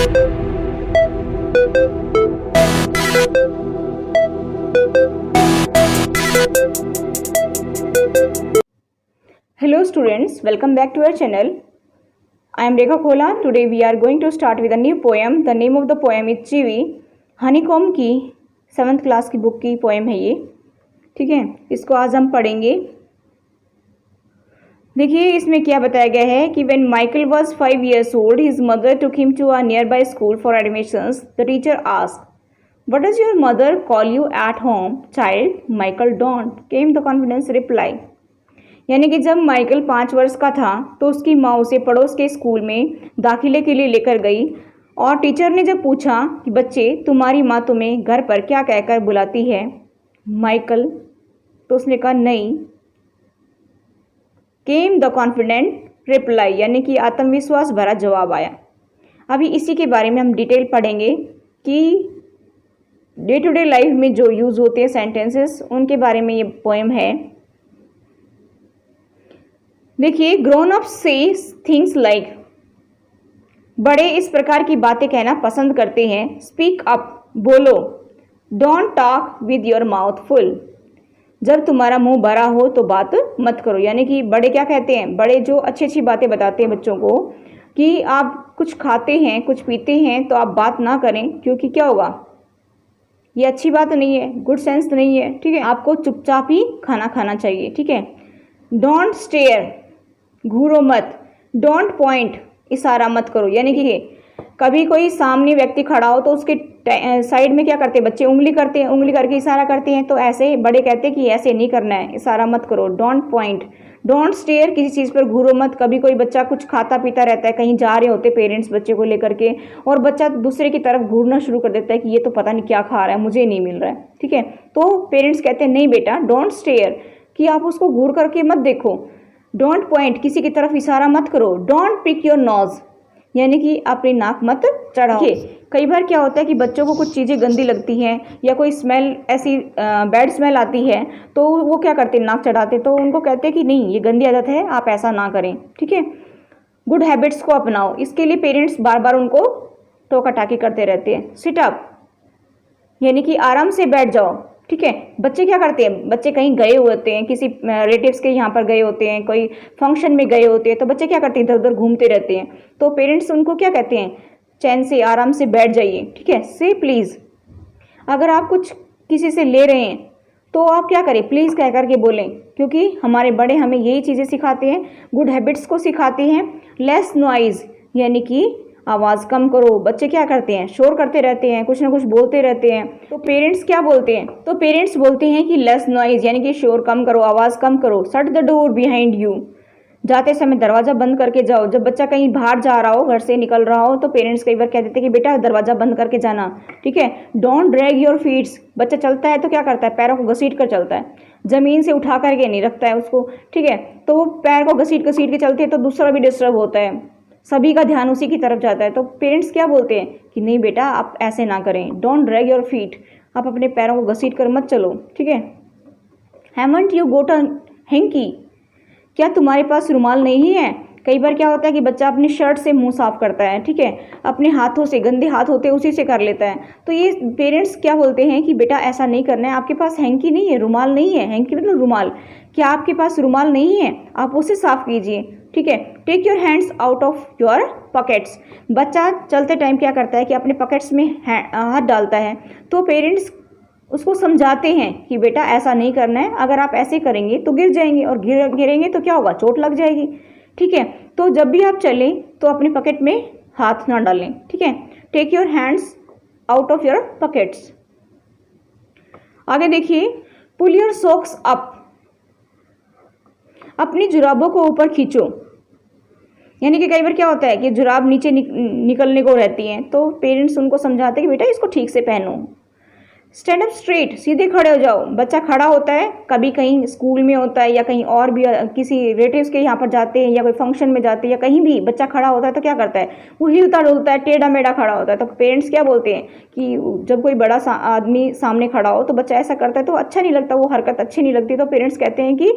Hello students, welcome back to our channel. I am Rekha Khola. Today we are going to start with a new poem. The name of the poem is Chivi. Honeycomb की 7th class की book की poem है ये, ठीक है। इसको आज हम पढ़ेंगे। देखिए इसमें क्या बताया गया है कि when Michael was 5 years old, his mother took him to a nearby school for admissions. The teacher asked, "What does your mother call you at home, child?" Michael don't, came the confidence reply. यानी कि जब Michael 5 वर्ष का था तो उसकी माँ उसे पड़ोस के स्कूल में दाखिले के लिए लेकर गई और टीचर ने जब पूछा कि बच्चे तुम्हारी माँ तुम्हें घर पर क्या कहकर बुलाती है, माइकल तो उसने कहा नहीं। केम द कॉन्फिडेंट रिप्लाई, यानी कि आत्मविश्वास भरा जवाब आया। अभी इसी के बारे में हम डिटेल पढ़ेंगे कि डे टू डे लाइफ में जो यूज़ होते हैं सेंटेंसेस, उनके बारे में ये पोएम है। देखिए ग्रोन अप से थिंग्स लाइक, बड़े इस प्रकार की बातें कहना पसंद करते हैं। स्पीक अप, बोलो। Don't talk with your mouth full, जब तुम्हारा मुंह भरा हो तो बात मत करो। यानी कि बड़े क्या कहते हैं, बड़े जो अच्छी अच्छी बातें बताते हैं बच्चों को कि आप कुछ खाते हैं कुछ पीते हैं तो आप बात ना करें, क्योंकि क्या होगा, ये अच्छी बात नहीं है, गुड सेंस नहीं है, ठीक है। आपको चुपचाप ही खाना खाना चाहिए, ठीक है। डोंट स्टेयर, घूरो मत। डोंट पॉइंट, इशारा मत करो। यानी कि कभी कोई सामने व्यक्ति खड़ा हो तो उसके साइड में क्या करते हैं बच्चे, उंगली करते हैं, उंगली करके इशारा करते हैं। तो ऐसे बड़े कहते हैं कि ऐसे नहीं करना है, इशारा मत करो। डोंट पॉइंट, डोंट स्टेयर, किसी चीज़ पर घूरो मत। कभी कोई बच्चा कुछ खाता पीता रहता है, कहीं जा रहे होते पेरेंट्स बच्चे को लेकर के, और बच्चा दूसरे की तरफ घूरना शुरू कर देता है कि ये तो पता नहीं क्या खा रहा है, मुझे नहीं मिल रहा है, ठीक है। तो पेरेंट्स कहते हैं नहीं बेटा, डोंट स्टेयर, कि आप उसको घूर करके मत देखो। डोंट पॉइंट, किसी की तरफ इशारा मत करो। डोंट पिक योर नोज, यानी कि अपनी नाक मत चढ़ाओ। कई बार क्या होता है कि बच्चों को कुछ चीज़ें गंदी लगती हैं या कोई स्मेल ऐसी बैड स्मेल आती है तो वो क्या करते हैं, नाक चढ़ाते। तो उनको कहते हैं कि नहीं, ये गंदी आदत है, आप ऐसा ना करें, ठीक है। गुड हैबिट्स को अपनाओ। इसके लिए पेरेंट्स बार बार उनको टोका टाकी करते रहते हैं। सिट अप, यानी कि आराम से बैठ जाओ, ठीक है। बच्चे क्या करते हैं, बच्चे कहीं गए होते हैं, किसी रिलेटिव्स के यहाँ पर गए होते हैं, कोई फंक्शन में गए होते हैं, तो बच्चे क्या करते हैं, इधर उधर घूमते रहते हैं। तो पेरेंट्स उनको क्या कहते हैं, चैन से आराम से बैठ जाइए, ठीक है। से प्लीज़, अगर आप कुछ किसी से ले रहे हैं तो आप क्या करें, प्लीज़ कह करके बोलें, क्योंकि हमारे बड़े हमें यही चीज़ें सिखाते हैं, गुड हैबिट्स को सिखाते हैं। लेस नॉइज़, यानी कि आवाज़ कम करो। बच्चे क्या करते हैं, शोर करते रहते हैं, कुछ ना कुछ बोलते रहते हैं। तो पेरेंट्स क्या बोलते हैं, तो पेरेंट्स बोलते हैं कि लेस नॉइज़, यानी कि शोर कम करो, आवाज़ कम करो। Shut the door behind you, जाते समय दरवाज़ा बंद करके जाओ। जब बच्चा कहीं बाहर जा रहा हो, घर से निकल रहा हो, तो पेरेंट्स कई बार कह देते हैं कि बेटा दरवाज़ा बंद करके जाना, ठीक है। डोंट ड्रैग योर फीट्स, बच्चा चलता है तो क्या करता है, पैरों को घसीट कर चलता है, ज़मीन से उठा करके नहीं रखता है उसको, ठीक है। तो वो पैर को घसीट घसीट के चलते हैं तो दूसरा भी डिस्टर्ब होता है, सभी का ध्यान उसी की तरफ जाता है। तो पेरेंट्स क्या बोलते हैं कि नहीं बेटा आप ऐसे ना करें। डोंट ड्रैग योर फीट, आप अपने पैरों को घसीट कर मत चलो, ठीक है। Haven't you got a hanky, क्या तुम्हारे पास रुमाल नहीं है। कई बार क्या होता है कि बच्चा अपनी शर्ट से मुंह साफ करता है, ठीक है, अपने हाथों से, गंदे हाथ होते हैं उसी से कर लेता है। तो ये पेरेंट्स क्या बोलते हैं कि बेटा ऐसा नहीं करना है, आपके पास हैंकी नहीं है, रुमाल नहीं है, हैंकी मतलब रुमाल, क्या आपके पास रुमाल नहीं है, आप उसे साफ कीजिए, ठीक है। Take your hands out of your pockets, बच्चा चलते टाइम क्या करता है कि अपने पॉकेट्स में हाथ डालता है। तो पेरेंट्स उसको समझाते हैं कि बेटा ऐसा नहीं करना है, अगर आप ऐसे करेंगे तो गिर जाएंगे, और गिरेंगे तो क्या होगा, चोट लग जाएगी, ठीक है। तो जब भी आप चलें तो अपने पॉकेट में हाथ ना डालें, ठीक है। Take your hands out of your pockets. आगे देखिए, पुल योर सॉक्स अप, अपनी जुराबों को ऊपर खींचो। यानी कि कई बार क्या होता है कि जुराब नीचे निकलने को रहती हैं, तो पेरेंट्स उनको समझाते हैं कि बेटा इसको ठीक से पहनो। स्टैंड अप स्ट्रेट, सीधे खड़े हो जाओ। बच्चा खड़ा होता है, कभी कहीं स्कूल में होता है या कहीं और भी किसी रिलेटिव्स के यहाँ पर जाते हैं या कोई फंक्शन में जाते हैं या कहीं भी बच्चा खड़ा होता है तो क्या करता है, वो हिलता डुलता है, टेढ़ा मेढ़ा खड़ा होता है। तो पेरेंट्स क्या बोलते हैं कि जब कोई बड़ा आदमी सामने खड़ा हो तो बच्चा ऐसा करता है तो अच्छा नहीं लगता, वो हरकत अच्छी नहीं लगती। तो पेरेंट्स कहते हैं कि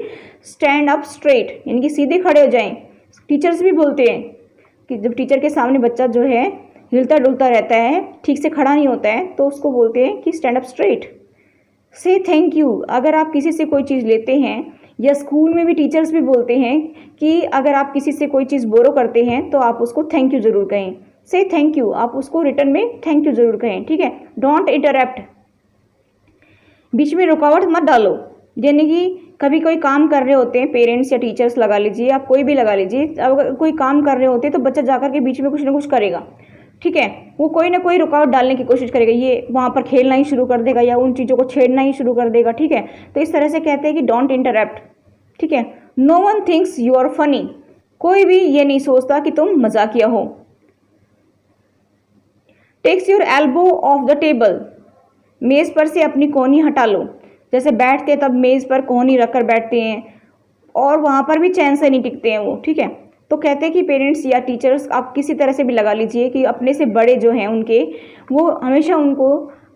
स्टैंड अप स्ट्रेट, यानी कि सीधे खड़े हो जाएं। टीचर्स भी बोलते हैं कि जब टीचर के सामने बच्चा जो है हिलता डुलता रहता है, ठीक से खड़ा नहीं होता है, तो उसको बोलते हैं कि स्टैंड अप स्ट्रेट। से थैंक यू, अगर आप किसी से कोई चीज़ लेते हैं, या स्कूल में भी टीचर्स भी बोलते हैं कि अगर आप किसी से कोई चीज़ बोरो करते हैं तो आप उसको थैंक यू ज़रूर कहें। से थैंक यू, आप उसको रिटर्न में थैंक यू ज़रूर कहें, ठीक है। डोंट इंटरप्ट, बीच में रुकावट मत डालो। यानी कि कभी कोई काम कर रहे होते हैं, पेरेंट्स या टीचर्स लगा लीजिए, आप कोई भी लगा लीजिए, अगर कोई काम कर रहे होते हैं तो बच्चा जाकर के बीच में कुछ ना कुछ करेगा, ठीक है। वो कोई ना कोई रुकावट डालने की कोशिश करेगा, ये वहाँ पर खेलना ही शुरू कर देगा या उन चीज़ों को छेड़ना ही शुरू कर देगा, ठीक है। तो इस तरह से कहते हैं कि डोंट इंटरप्ट, ठीक है। No one thinks you are funny, कोई भी ये नहीं सोचता कि तुम मजाकिया हो। Takes your elbow off the table, मेज़ पर से अपनी कोहनी हटा लो। जैसे बैठते हैं तब मेज़ पर कोहनी रखकर बैठते हैं और वहाँ पर भी चैन से नहीं टिकते हैं वो, ठीक है। तो कहते हैं कि पेरेंट्स या टीचर्स, आप किसी तरह से भी लगा लीजिए कि अपने से बड़े जो हैं उनके, वो हमेशा उनको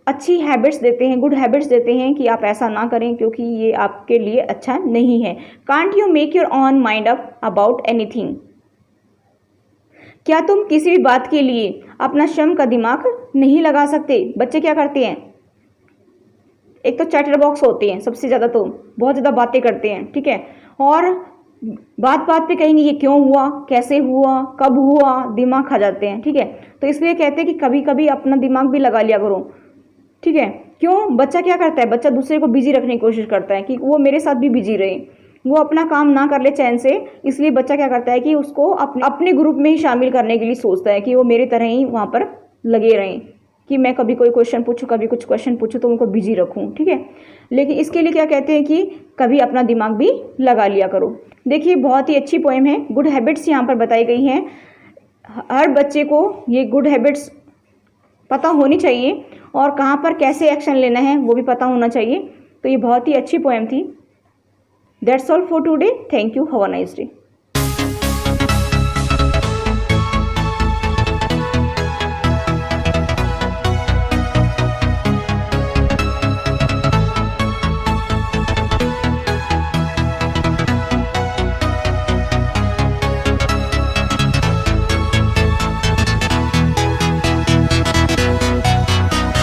अच्छी हैबिट्स देते हैं, गुड हैबिट्स देते हैं कि आप ऐसा ना करें क्योंकि ये आपके लिए अच्छा नहीं है। Can't you make your on mind up about anything, क्या तुम किसी भी बात के लिए अपना स्वयं का दिमाग नहीं लगा सकते। बच्चे क्या करते हैं, एक तो चैटर बॉक्स होते हैं सबसे ज़्यादा, तो बहुत ज़्यादा बातें करते हैं, ठीक है। और बात बात पे कहेंगे ये क्यों हुआ, कैसे हुआ, कब हुआ, दिमाग खा जाते हैं, ठीक है। तो इसलिए कहते हैं कि कभी कभी अपना दिमाग भी लगा लिया करो, ठीक है। क्यों, बच्चा क्या करता है, बच्चा दूसरे को बिजी रखने की कोशिश करता है कि वो मेरे साथ भी बिजी रहे, वो अपना काम ना कर ले चैन से। इसलिए बच्चा क्या करता है कि उसको अपने ग्रुप में ही शामिल करने के लिए सोचता है कि वो मेरे तरह ही वहाँ पर लगे रहें, कि मैं कभी कोई क्वेश्चन पूछूं, कभी कुछ क्वेश्चन पूछूं, तो उनको बिजी रखूं, ठीक है। लेकिन इसके लिए क्या कहते हैं कि कभी अपना दिमाग भी लगा लिया करो। देखिए बहुत ही अच्छी पोएम है, गुड हैबिट्स यहाँ पर बताई गई हैं। हर बच्चे को ये गुड हैबिट्स पता होनी चाहिए और कहाँ पर कैसे एक्शन लेना है वो भी पता होना चाहिए। तो ये बहुत ही अच्छी पोएम थी। That's all for today, thank you, have a nice day.